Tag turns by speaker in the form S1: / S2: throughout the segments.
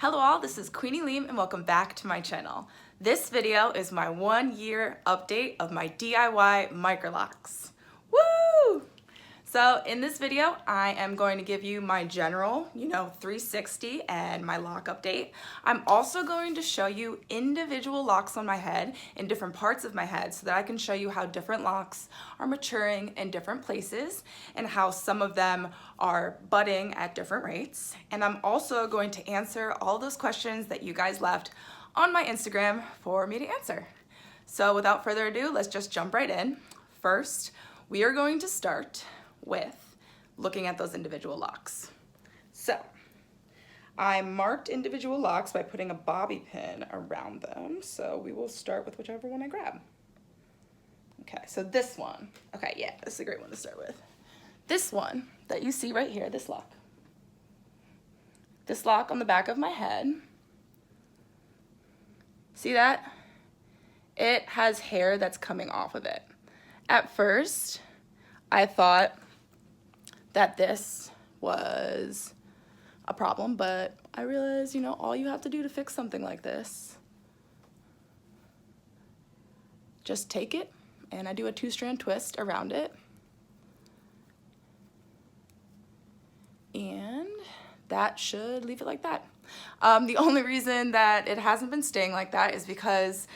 S1: Hello all, this is Queenie Lume and welcome back to my channel. This video is my 1 year update of my DIY Microlocs. Woo! So in this video, I am going to give you my general, 360 and my lock update. I'm also going to show you individual locks on my head in different parts of my head so that I can show you how different locks are maturing in different places and how some of them are budding at different rates. And I'm also going to answer all those questions that you guys left on my Instagram for me to answer. So without further ado, let's just jump right in. First, we are going to start with looking at those individual locks. So I marked individual locks by putting a bobby pin around them. So we will start with whichever one I grab. Okay, so this one. Okay, yeah, this is a great one to start with. This one that you see right here, this lock. This lock on the back of my head. See that? It has hair that's coming off of it. At first, I thought that this was a problem, but I realized, all you have to do to fix something like this, just take it, and I do a 2-strand twist around it, and that should leave it like that. The only reason that it hasn't been staying like that is because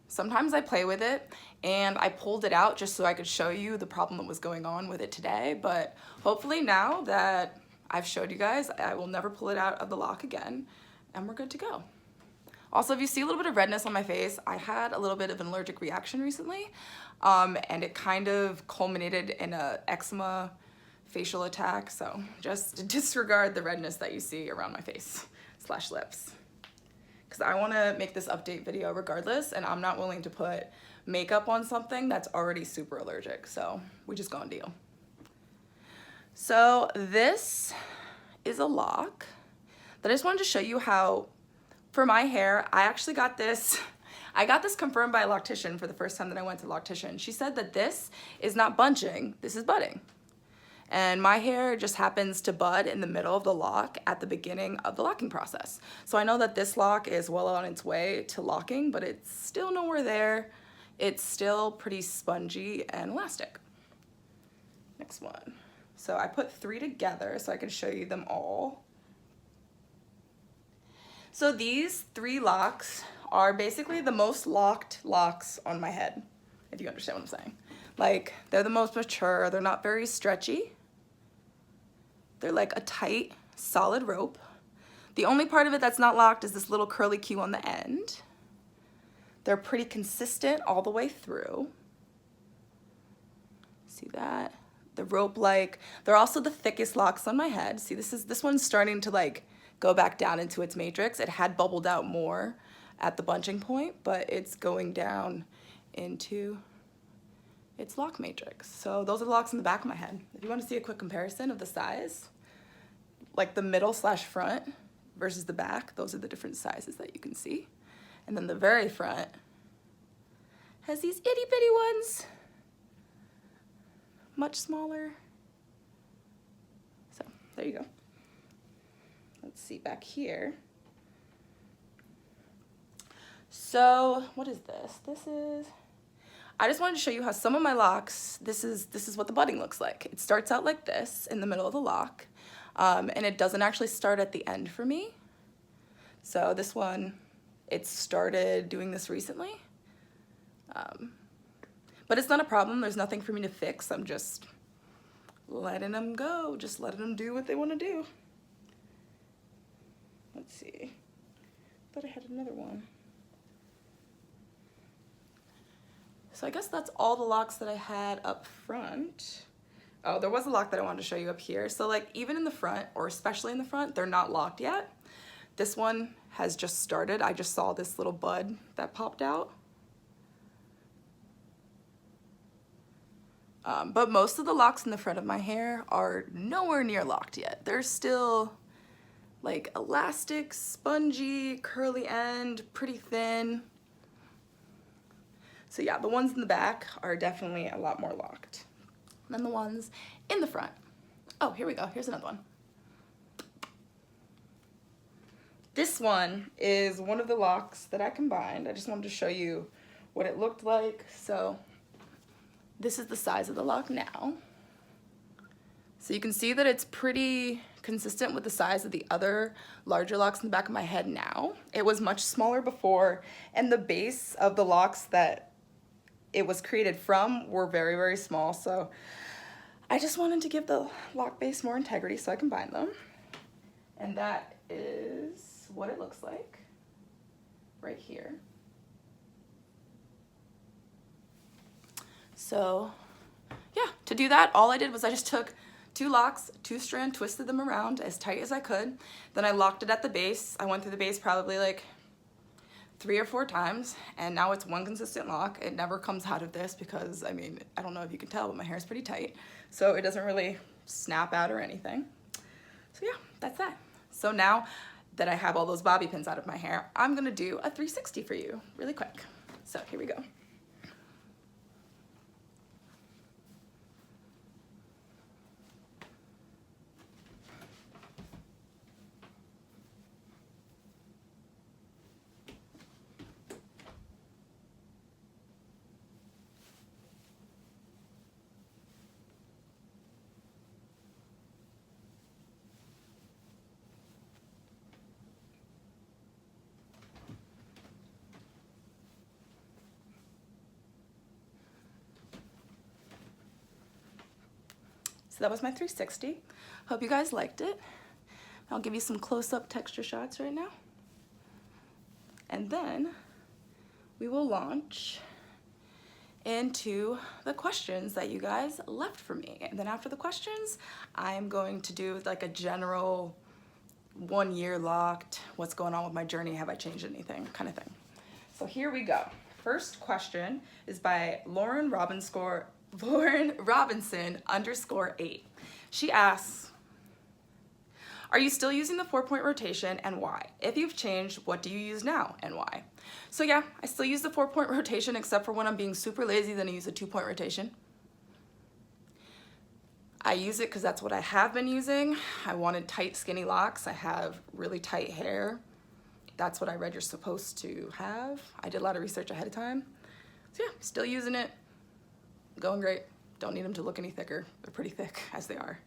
S1: sometimes I play with it and I pulled it out just so I could show you the problem that was going on with it today, but hopefully now that I've showed you guys, I will never pull it out of the lock again and we're good to go. Also, if you see a little bit of redness on my face, I had a little bit of an allergic reaction recently and it kind of culminated in a eczema facial attack, so just disregard the redness that you see around my face / lips. Because I want to make this update video regardless, and I'm not willing to put makeup on something that's already super allergic, so we just gonna deal. So this is a lock that I just wanted to show you how, for my hair, I actually got this, I got this confirmed by a loctician for the first time that I went to the loctician. She said that this is not bunching, this is budding. And my hair just happens to bud in the middle of the lock at the beginning of the locking process. So I know that this lock is well on its way to locking, but it's still nowhere there. It's still pretty spongy and elastic. Next one. So I put 3 together so I can show you them all. So these 3 locks are basically the most locked locks on my head, if you understand what I'm saying. Like, they're the most mature, they're not very stretchy. They're like a tight, solid rope. The only part of it that's not locked is this little curly Q on the end. They're pretty consistent all the way through. See that? The rope they're also the thickest locks on my head. See, this one's starting to go back down into its matrix. It had bubbled out more at the bunching point, but it's going down into its lock matrix. So those are the locks in the back of my head. If you want to see a quick comparison of the size, like the middle / front versus the back, those are the different sizes that you can see. And then the very front has these itty bitty ones, much smaller. So there you go. Let's see back here. So what is this? I just wanted to show you how some of my locks, this is what the budding looks like. It starts out like this in the middle of the lock, and it doesn't actually start at the end for me. So this one, it started doing this recently, but it's not a problem. There's nothing for me to fix. I'm just letting them go, just letting them do what they want to do. Let's see, I thought I had another one. So I guess that's all the locks that I had up front. Oh, there was a lock that I wanted to show you up here. So even in the front, or especially in the front, they're not locked yet. This one has just started. I just saw this little bud that popped out. But most of the locks in the front of my hair are nowhere near locked yet. They're still elastic, spongy, curly end, pretty thin. So yeah, the ones in the back are definitely a lot more locked than the ones in the front. Oh, here we go. Here's another one. This one is one of the locks that I combined. I just wanted to show you what it looked like. So this is the size of the lock now. So you can see that it's pretty consistent with the size of the other larger locks in the back of my head now. It was much smaller before, and the base of the locks that it was created from were very, very small. So I just wanted to give the lock base more integrity, so I combined them. And that is what it looks like right here. So yeah, to do that, all I did was I just took 2 locks, 2-strand, twisted them around as tight as I could. Then I locked it at the base. I went through the base probably like 3 or 4 times, and now it's one consistent lock. It never comes out of this because, I mean, I don't know if you can tell, but my hair is pretty tight, so it doesn't really snap out or anything. So yeah, that's that. So now that I have all those bobby pins out of my hair, I'm gonna do a 360 for you really quick. So here we go. So that was my 360. Hope you guys liked it. I'll give you some close-up texture shots right now. And then we will launch into the questions that you guys left for me. And then after the questions, I'm going to do like a general 1 year locked, what's going on with my journey, have I changed anything kind of thing. So here we go. First question is by Lauren Robinson _8. She asks, are you still using the 4-point rotation and why? If you've changed, what do you use now and why? So yeah, I still use the 4-point rotation except for when I'm being super lazy, then I use a 2-point rotation. I use it because that's what I have been using. I wanted tight, skinny locks. I have really tight hair. That's what I read you're supposed to have. I did a lot of research ahead of time. So yeah, still using it. Going great. Don't need them to look any thicker. They're pretty thick as they are.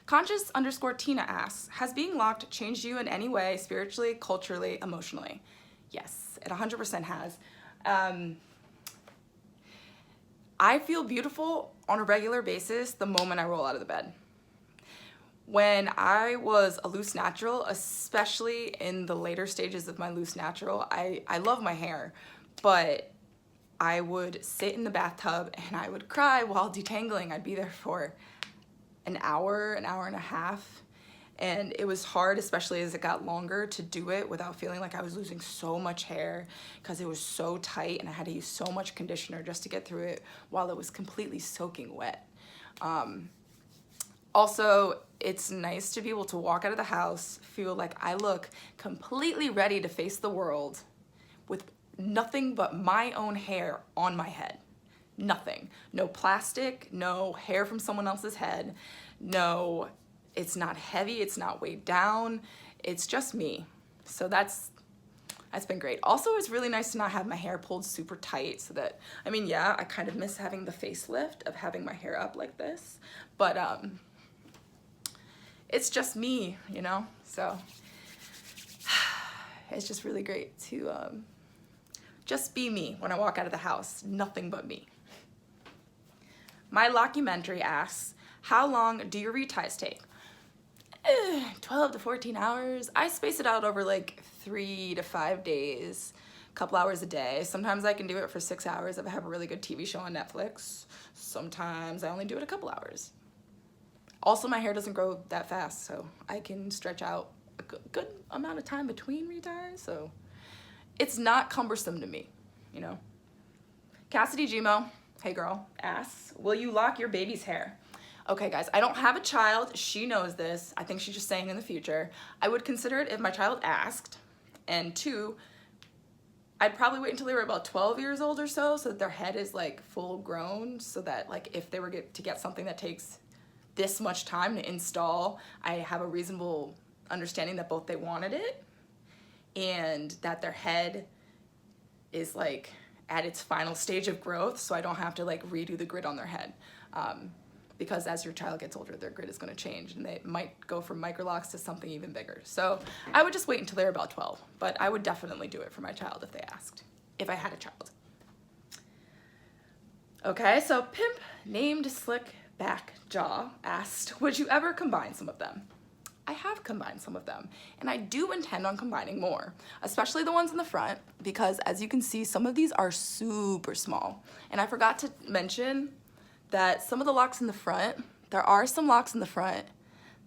S1: Conscious _Tina asks, has being locked changed you in any way, spiritually, culturally, emotionally? Yes, it 100% has. I feel beautiful on a regular basis the moment I roll out of the bed. When I was a loose natural, especially in the later stages of my loose natural, I love my hair, but I would sit in the bathtub and I would cry while detangling. I'd be there for an hour and a half. And it was hard, especially as it got longer, to do it without feeling like I was losing so much hair because it was so tight and I had to use so much conditioner just to get through it while it was completely soaking wet. Also, it's nice to be able to walk out of the house, feel like I look completely ready to face the world with nothing but my own hair on my head. Nothing. No plastic, no hair from someone else's head, no, it's not heavy, it's not weighed down, it's just me. So that's been great. Also, it's really nice to not have my hair pulled super tight so that, I mean, yeah, I kind of miss having the facelift of having my hair up like this, but it's just me, you know? So it's just really great to just be me when I walk out of the house, nothing but me. My Lockumentary asks, how long do your reties take? 12 to 14 hours. I space it out over like 3 to 5 days, a couple hours a day. Sometimes I can do it for 6 hours if I have a really good TV show on Netflix. Sometimes I only do it a couple hours. Also, my hair doesn't grow that fast, so I can stretch out a good amount of time between reties, so it's not cumbersome to me, you know? Cassidy Gmo, hey girl, asks, will you lock your baby's hair? Okay guys, I don't have a child, she knows this, I think she's just saying in the future. I would consider it if my child asked, and 2, I'd probably wait until they were about 12 years old or so that their head is like full grown, so that like if they were to get something that takes this much time to install, I have a reasonable understanding that both they wanted it and that their head is like at its final stage of growth, so I don't have to like redo the grid on their head. Because as your child gets older, their grid is going to change and they might go from Microlocs to something even bigger. So I would just wait until they're about 12, but I would definitely do it for my child if they asked, if I had a child. Okay, so Pimp named Slick Back Jaw asked, would you ever combine some of them? I have combined some of them, and I do intend on combining more, especially the ones in the front, because as you can see, some of these are super small. And I forgot to mention that some of the locks in the front, there are some locks in the front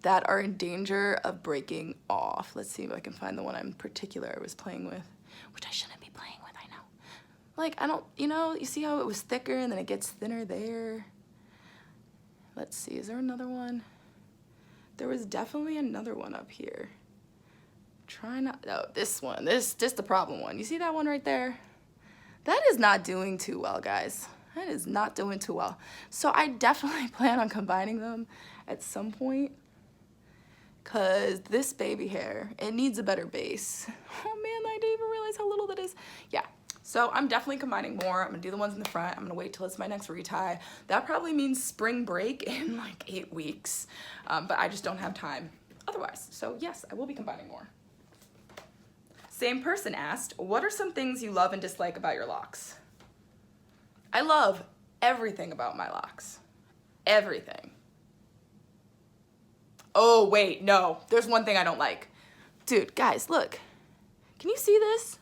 S1: that are in danger of breaking off. Let's see if I can find the one in particular I was playing with, which I shouldn't be playing with, I know. Like, I don't, you know, you see how it was thicker and then it gets thinner there? Let's see, is there another one? There was definitely another one up here. Try not, oh, this one, this the problem one. You see that one right there? That is not doing too well, guys. That is not doing too well. So I definitely plan on combining them at some point, because this baby hair, it needs a better base. Oh man, I didn't even realize how little that is. Yeah, so I'm definitely combining more. I'm gonna do the ones in the front. I'm gonna wait till it's my next retie. That probably means spring break in like 8 weeks, but I just don't have time otherwise. So yes, I will be combining more. Same person asked, what are some things you love and dislike about your locks? I love everything about my locks. Everything. Oh, wait, no. There's one thing I don't like. Dude, guys, look. Can you see this?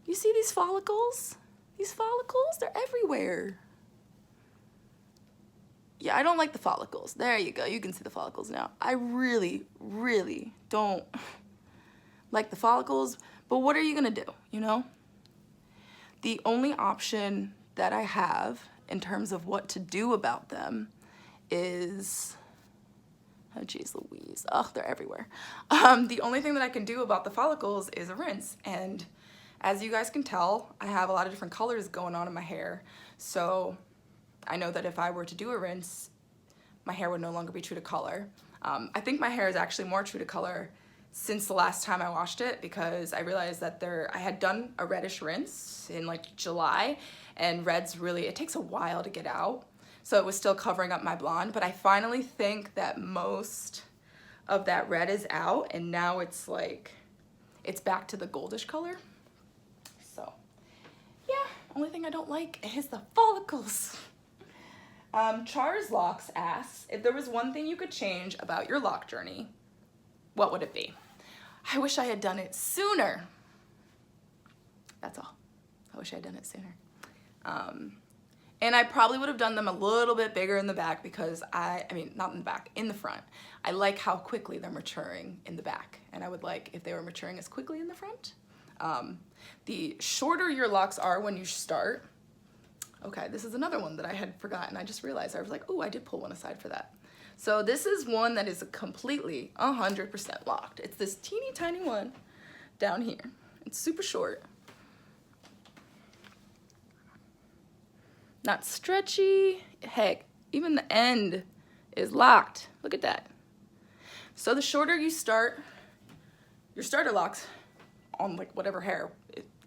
S1: You see these follicles? These follicles, they're everywhere. Yeah, I don't like the follicles. There you go. You can see the follicles now. I really, really don't like the follicles, but what are you gonna do, you know? The only option that I have in terms of what to do about them is, oh geez Louise, oh, they're everywhere. The only thing that I can do about the follicles is a rinse, and as you guys can tell, I have a lot of different colors going on in my hair, so I know that if I were to do a rinse, my hair would no longer be true to color. I think my hair is actually more true to color since the last time I washed it, because I realized that I had done a reddish rinse in like July, and red's really, it takes a while to get out. So it was still covering up my blonde, but I finally think that most of that red is out, and now it's like, it's back to the goldish color. So yeah, only thing I don't like is the follicles. Char's Locks asks, if there was one thing you could change about your lock journey, what would it be? I wish I had done it sooner. That's all. I wish I had done it sooner. And I probably would have done them a little bit bigger in the back, because I mean, not in the back, in the front. I like how quickly they're maturing in the back, and I would like if they were maturing as quickly in the front. The shorter your locks are when you start. Okay, this is another one that I had forgotten. I just realized, I was like, oh, I did pull one aside for that. So this is one that is completely 100% locked. It's this teeny tiny one down here. It's super short. Not stretchy. Heck, even the end is locked. Look at that. So the shorter you start your starter locks on like whatever hair,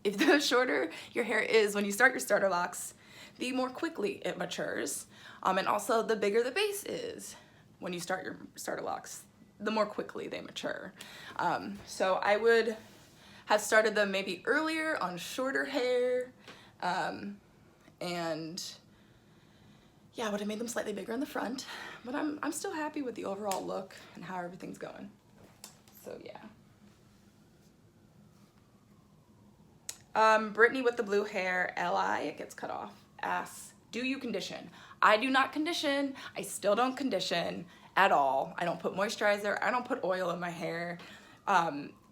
S1: if the shorter your hair is when you start your starter locks, the more quickly it matures. And also the bigger the base is when you start your starter locks, the more quickly they mature. So I would have started them maybe earlier on shorter hair, and yeah, I would have made them slightly bigger in the front, but I'm still happy with the overall look and how everything's going. So yeah. Brittany with the blue hair, Li, it gets cut off, asks, do you condition? I do not condition. I still don't condition at all. I don't put moisturizer. I don't put oil in my hair.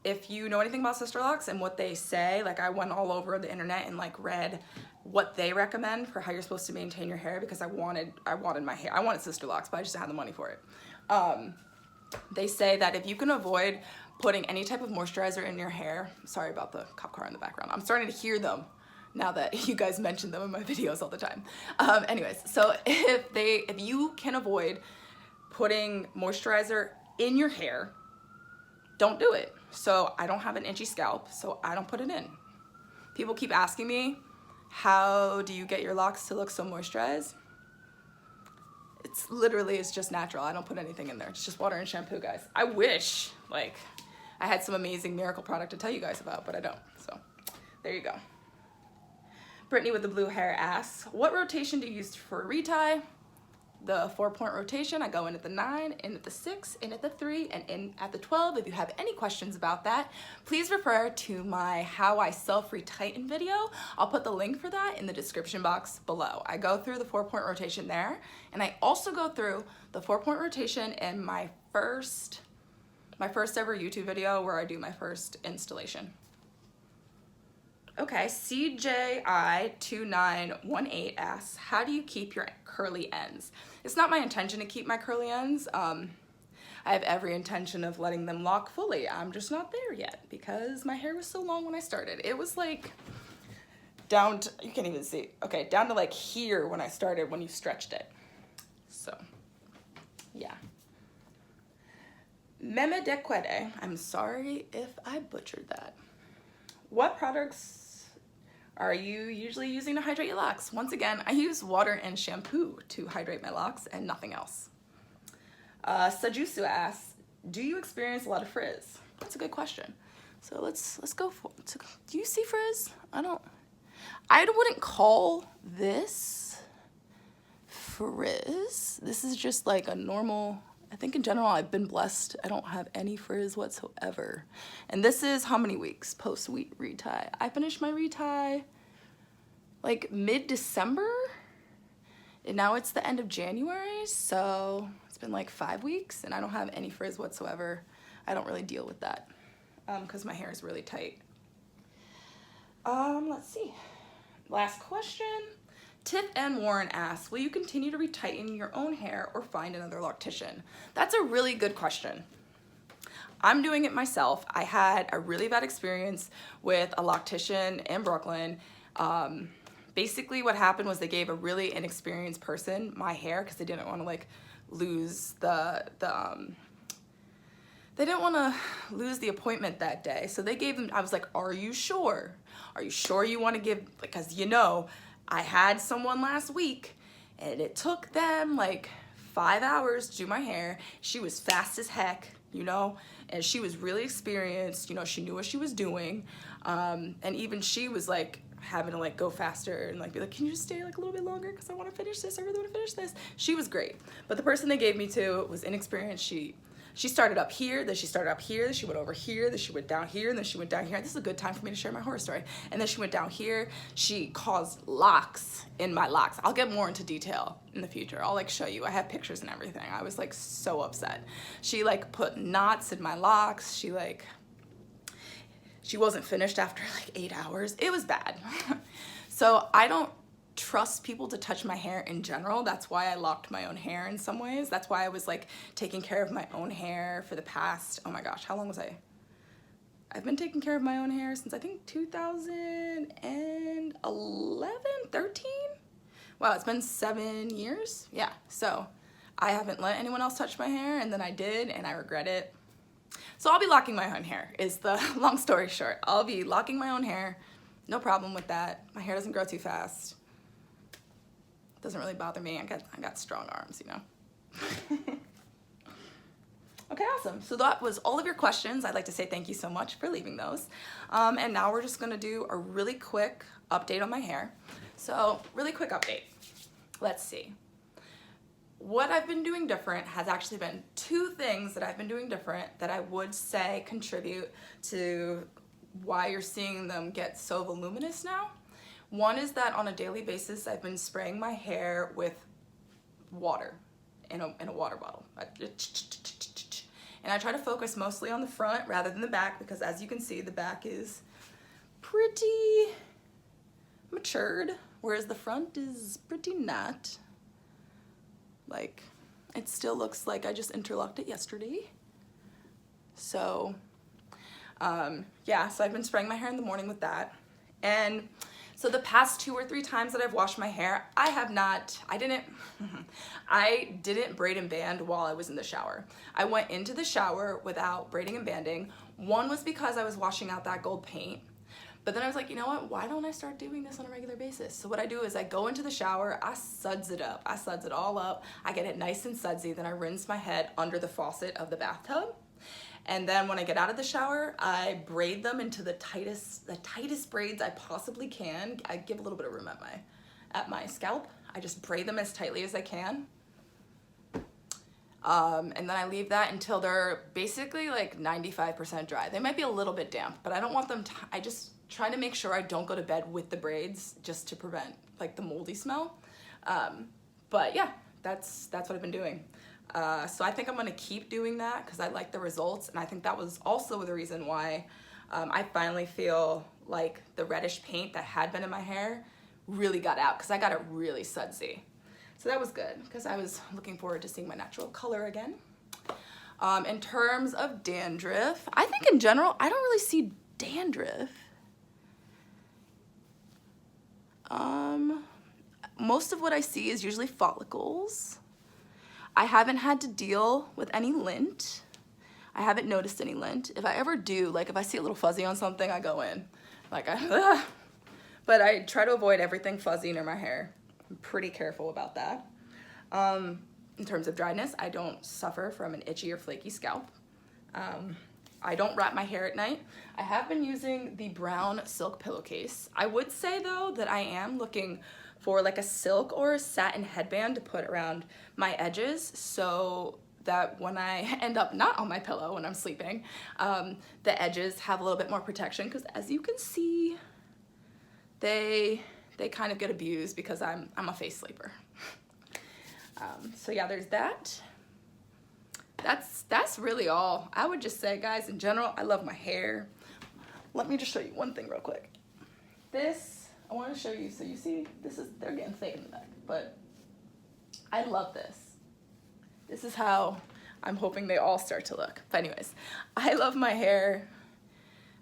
S1: If you know anything about sisterlocks and what they say, like I went all over the internet and like read what they recommend for how you're supposed to maintain your hair, because I wanted my hair. I wanted sisterlocks, but I just didn't have the money for it. They say that if you can avoid putting any type of moisturizer in your hair, sorry about the cop car in the background. I'm starting to hear them now that you guys mention them in my videos all the time. Anyways, so if you can avoid putting moisturizer in your hair, don't do it. So I don't have an itchy scalp, so I don't put it in. People keep asking me, how do you get your locks to look so moisturized? It's literally, it's just natural. I don't put anything in there. It's just water and shampoo, guys. I wish, like, I had some amazing miracle product to tell you guys about, but I don't. So there you go. Brittany with the blue hair asks, what rotation do you use for a retie? The 4-point rotation. I go in at the 9, in at the 6, in at the 3, and in at the 12. If you have any questions about that, please refer to my how I self-retighten video. I'll put the link for that in the description box below. I go through the 4-point rotation there, and I also go through the 4-point rotation in my first ever YouTube video where I do my first installation. Okay, CJI2918 asks, how do you keep your curly ends? It's not my intention to keep my curly ends. I have every intention of letting them lock fully. I'm just not there yet because my hair was so long when I started. It was like down to, you can't even see, okay, down to like here when I started when you stretched it. So, yeah. Meme de Quede, I'm sorry if I butchered that. What products are you usually using to hydrate your locks? Once again, I use water and shampoo to hydrate my locks and nothing else. Sajusu asks, do you experience a lot of frizz? That's a good question. So let's go for it. Do you see frizz? I wouldn't call this frizz. This is just like a normal, I think in general I've been blessed. I don't have any frizz whatsoever. And this is how many weeks post retie? I finished my retie like mid-December, and now it's the end of January, so it's been like 5 weeks and I don't have any frizz whatsoever. I don't really deal with that because my hair is really tight. Let's see. Last question. Tiffwarren asks, will you continue to retighten your own hair or find another loctician? That's a really good question. I'm doing it myself. I had a really bad experience with a loctician in Brooklyn. Basically what happened was they gave a really inexperienced person my hair because they didn't want to like lose they didn't want to lose the appointment that day. So they gave them, I was like, are you sure? Are you sure you want to give, because you know, I had someone last week and it took them like 5 hours to do my hair. She was fast as heck, you know, and she was really experienced, you know, she knew what she was doing. And even she was like having to like go faster and like be like, can you just stay like a little bit longer because I want to finish this, I really want to finish this. She was great, but the person they gave me to was inexperienced. She started up here, then she started up here, then she went over here, then she went down here, and then she went down here. This is a good time for me to share my horror story. And then she went down here. She caused locks in my locks. I'll get more into detail in the future. I'll like show you. I have pictures and everything. I was like so upset. She like put knots in my locks. She wasn't finished after like 8 hours. It was bad. So I don't trust people to touch my hair in general. That's why I locked my own hair in some ways. That's why I was like taking care of my own hair for the past, oh my gosh, how long was I? I've been taking care of my own hair since I think 2011, 13? Wow, it's been 7 years. Yeah, so I haven't let anyone else touch my hair, and then I did and I regret it. So I'll be locking my own hair is the long story short. I'll be locking my own hair. No problem with that. My hair doesn't grow too fast. Doesn't really bother me. I got strong arms, you know. Okay, awesome. So that was all of your questions. I'd like to say thank you so much for leaving those. And now we're just gonna do a really quick update on my hair. So really quick update. Let's see. What I've been doing different has actually been 2 things that I've been doing different that I would say contribute to why you're seeing them get so voluminous now. One is that on a daily basis, I've been spraying my hair with water in a water bottle. And I try to focus mostly on the front rather than the back because as you can see, the back is pretty matured, whereas the front is pretty not. Like, it still looks like I just interlocked it yesterday. So, yeah, so I've been spraying my hair in the morning with that. And So the past 2 or 3 times that I've washed my hair, I didn't braid and band while I was in the shower. I went into the shower without braiding and banding. One was because I was washing out that gold paint. But then I was like, you know what, why don't I start doing this on a regular basis? So what I do is I go into the shower, I suds it up. I suds it all up. I get it nice and sudsy. Then I rinse my head under the faucet of the bathtub. And then when I get out of the shower, I braid them into the tightest braids I possibly can. I give a little bit of room at my scalp. I just braid them as tightly as I can. And then I leave that until they're basically like 95% dry. They might be a little bit damp, but I don't want them I just try to make sure I don't go to bed with the braids just to prevent like the moldy smell. But yeah, that's what I've been doing. So I think I'm gonna keep doing that because I like the results, and I think that was also the reason why I finally feel like the reddish paint that had been in my hair really got out, because I got it really sudsy. So that was good because I was looking forward to seeing my natural color again. In terms of dandruff, I think in general I don't really see dandruff. Most of what I see is usually follicles. I haven't had to deal with any lint. I haven't noticed any lint. If I ever do, like if I see a little fuzzy on something, I go in. Like, but I try to avoid everything fuzzy near my hair. I'm pretty careful about that. In terms of dryness, I don't suffer from an itchy or flaky scalp. I don't wrap my hair at night. I have been using the brown silk pillowcase. I would say though that I am looking for like a silk or a satin headband to put around my edges so that when I end up not on my pillow when I'm sleeping, the edges have a little bit more protection, because as you can see, they kind of get abused because I'm a face sleeper. So yeah, there's that. That's really all. I would just say, guys, in general, I love my hair. Let me just show you one thing real quick. This, I want to show you, so you see, they're getting thick in the neck, but I love this. This is how I'm hoping they all start to look. But anyways, I love my hair.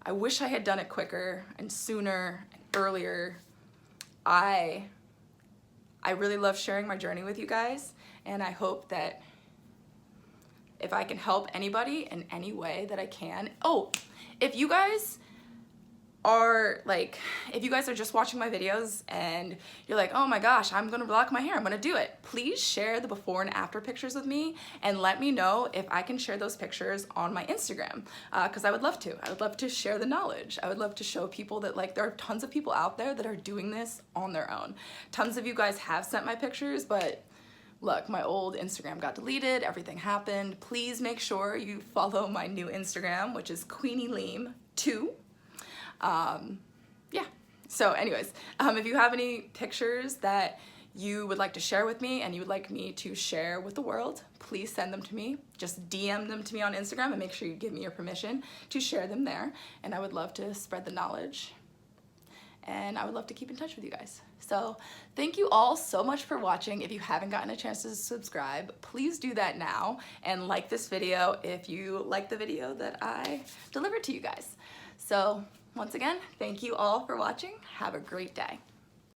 S1: I wish I had done it quicker and sooner and earlier. I really love sharing my journey with you guys, and I hope that if I can help anybody in any way that I can. Oh, if you guys are just watching my videos and you're like, oh my gosh, I'm gonna block my hair, I'm gonna do it. Please share the before and after pictures with me and let me know if I can share those pictures on my Instagram, because I would love to. I would love to share the knowledge. I would love to show people that like there are tons of people out there that are doing this on their own. Tons of you guys have sent my pictures, but look, my old Instagram got deleted, everything happened. Please make sure you follow my new Instagram, which is QueenieLime2. Yeah, so anyways, if you have any pictures that you would like to share with me and you would like me to share with the world, please send them to me. Just DM them to me on Instagram and make sure you give me your permission to share them there. And I would love to spread the knowledge, and I would love to keep in touch with you guys. So thank you all so much for watching. If you haven't gotten a chance to subscribe, please do that now, and like this video if you like the video that I delivered to you guys. So once again, thank you all for watching. Have a great day.